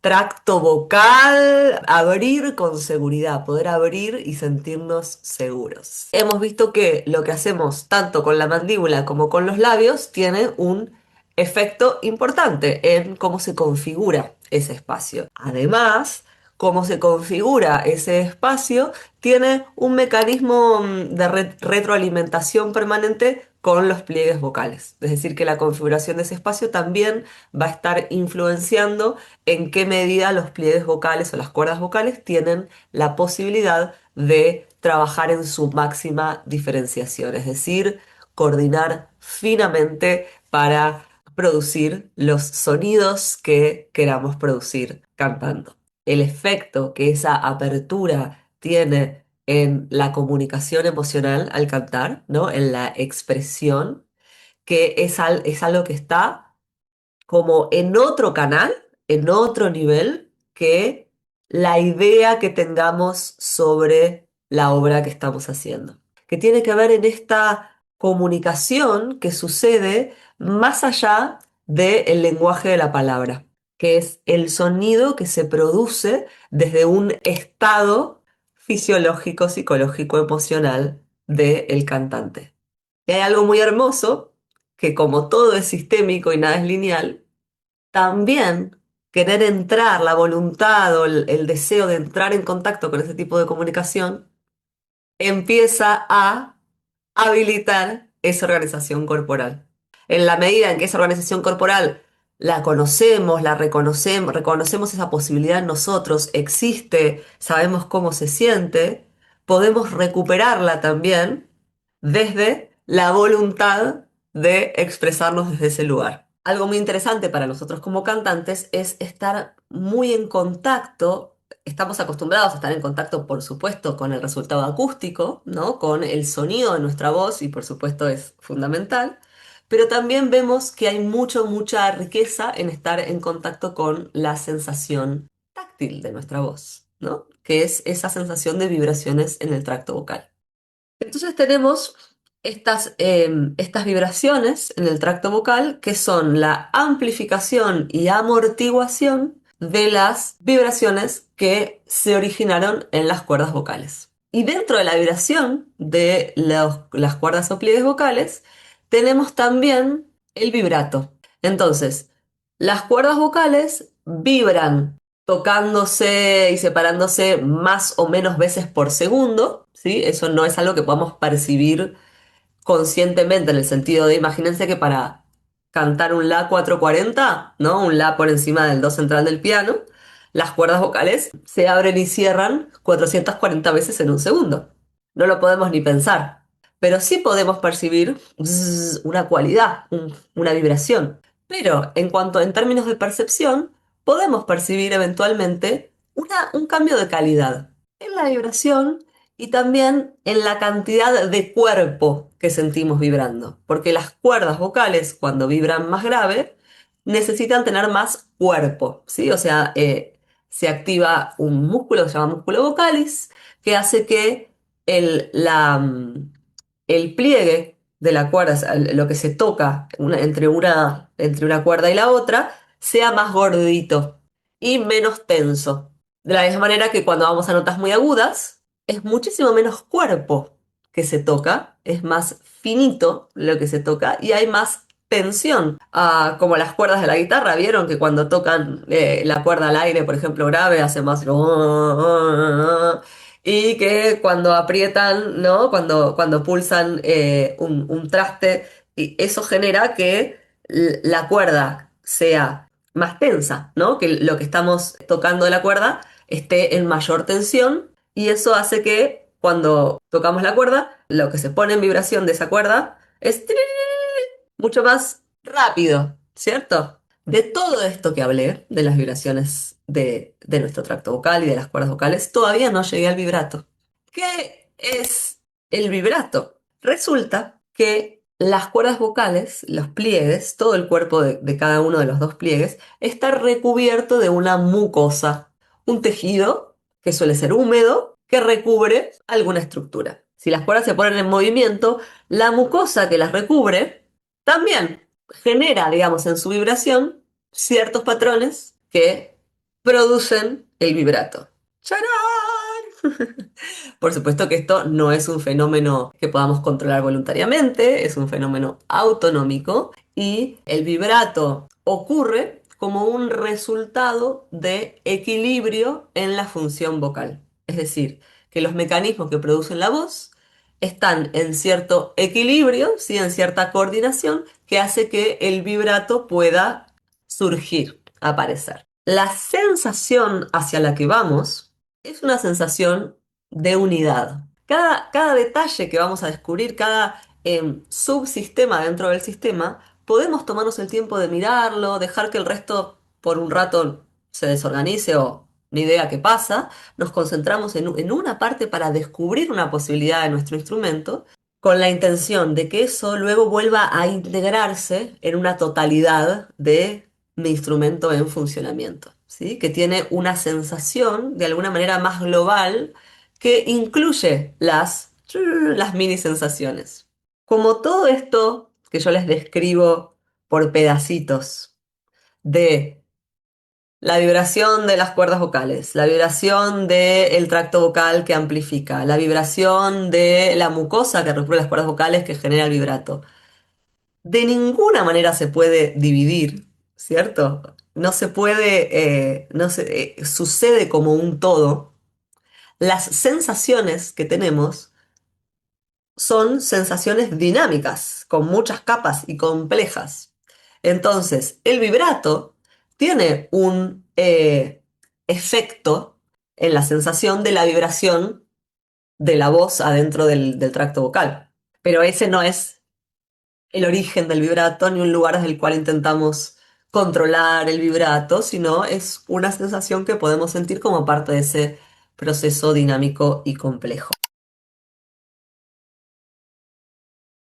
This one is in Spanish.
tracto vocal, abrir con seguridad, poder abrir y sentirnos seguros. Hemos visto que lo que hacemos tanto con la mandíbula como con los labios tiene un efecto importante en cómo se configura ese espacio. Además, cómo se configura ese espacio tiene un mecanismo de retroalimentación permanente con los pliegues vocales. Es decir, que la configuración de ese espacio también va a estar influenciando en qué medida los pliegues vocales o las cuerdas vocales tienen la posibilidad de trabajar en su máxima diferenciación, es decir, coordinar finamente para producir los sonidos que queramos producir cantando. El efecto que esa apertura tiene en la comunicación emocional al cantar, ¿no? En la expresión, que es algo que está como en otro canal, en otro nivel, que la idea que tengamos sobre la obra que estamos haciendo, que tiene que ver en esta comunicación que sucede más allá del lenguaje de la palabra, que es el sonido que se produce desde un estado fisiológico, psicológico, emocional del cantante. Y hay algo muy hermoso, que como todo es sistémico y nada es lineal, también querer entrar, la voluntad o el deseo de entrar en contacto con ese tipo de comunicación empieza a habilitar esa organización corporal. En la medida en que esa organización corporal la conocemos, la reconocemos, reconocemos esa posibilidad en nosotros, existe, sabemos cómo se siente, podemos recuperarla también desde la voluntad de expresarnos desde ese lugar. Algo muy interesante para nosotros como cantantes es estar muy en contacto. Estamos acostumbrados a estar en contacto, por supuesto, con el resultado acústico, ¿no? Con el sonido de nuestra voz, y por supuesto es fundamental, pero también vemos que hay mucha riqueza en estar en contacto con la sensación táctil de nuestra voz, ¿no? Que es esa sensación de vibraciones en el tracto vocal. Entonces tenemos estas vibraciones en el tracto vocal que son la amplificación y amortiguación de las vibraciones que se originaron en las cuerdas vocales. Y dentro de la vibración de las cuerdas o pliegues vocales tenemos también el vibrato. Entonces, las cuerdas vocales vibran tocándose y separándose más o menos veces por segundo, ¿sí? Eso no es algo que podamos percibir conscientemente en el sentido de, imagínense que para cantar un La 440, ¿no? Un La por encima del Do central del piano, las cuerdas vocales se abren y cierran 440 veces en un segundo. No lo podemos ni pensar, pero sí podemos percibir una cualidad, una vibración. Pero en términos de percepción, podemos percibir eventualmente un cambio de calidad en la vibración y también en la cantidad de cuerpo que sentimos vibrando, porque las cuerdas vocales, cuando vibran más grave, necesitan tener más cuerpo, ¿sí? O sea, se activa un músculo que se llama músculo vocalis, que hace que el pliegue de la cuerda, o sea, lo que se toca entre una cuerda y la otra, sea más gordito y menos tenso. De la misma manera que cuando vamos a notas muy agudas, es muchísimo menos cuerpo que se toca, es más finito lo que se toca y hay más tensión. Ah, como las cuerdas de la guitarra, ¿vieron que cuando tocan la cuerda al aire, por ejemplo, grave, hace más... Y que cuando aprietan, ¿no? Cuando pulsan un traste, y eso genera que la cuerda sea más tensa, ¿no? Que lo que estamos tocando de la cuerda esté en mayor tensión y eso hace que cuando tocamos la cuerda, lo que se pone en vibración de esa cuerda es mucho más rápido, ¿cierto? De todo esto que hablé, de las vibraciones de nuestro tracto vocal y de las cuerdas vocales, todavía no llegué al vibrato. ¿Qué es el vibrato? Resulta que las cuerdas vocales, los pliegues, todo el cuerpo de cada uno de los dos pliegues, está recubierto de una mucosa, un tejido que suele ser húmedo, que recubre alguna estructura. Si las cuerdas se ponen en movimiento, la mucosa que las recubre también genera, digamos, en su vibración ciertos patrones que producen el vibrato. ¡Charán! Por supuesto que esto no es un fenómeno que podamos controlar voluntariamente, es un fenómeno autonómico y el vibrato ocurre como un resultado de equilibrio en la función vocal. Es decir, que los mecanismos que producen la voz están en cierto equilibrio, ¿sí? En cierta coordinación que hace que el vibrato pueda surgir, aparecer. La sensación hacia la que vamos es una sensación de unidad. Cada detalle que vamos a descubrir, cada subsistema dentro del sistema, podemos tomarnos el tiempo de mirarlo, dejar que el resto por un rato se desorganice o ni idea qué pasa. Nos concentramos en una parte para descubrir una posibilidad de nuestro instrumento con la intención de que eso luego vuelva a integrarse en una totalidad de mi instrumento en funcionamiento, ¿sí? Que tiene una sensación de alguna manera más global que incluye las mini sensaciones. Como todo esto que yo les describo por pedacitos de la vibración de las cuerdas vocales, la vibración del tracto vocal que amplifica, la vibración de la mucosa que recubre las cuerdas vocales que genera el vibrato. De ninguna manera se puede dividir, ¿cierto? No se puede, sucede como un todo. Las sensaciones que tenemos son sensaciones dinámicas, con muchas capas y complejas. Entonces, el vibrato tiene un efecto en la sensación de la vibración de la voz adentro del tracto vocal. Pero ese no es el origen del vibrato ni un lugar desde el cual intentamos controlar el vibrato, sino es una sensación que podemos sentir como parte de ese proceso dinámico y complejo.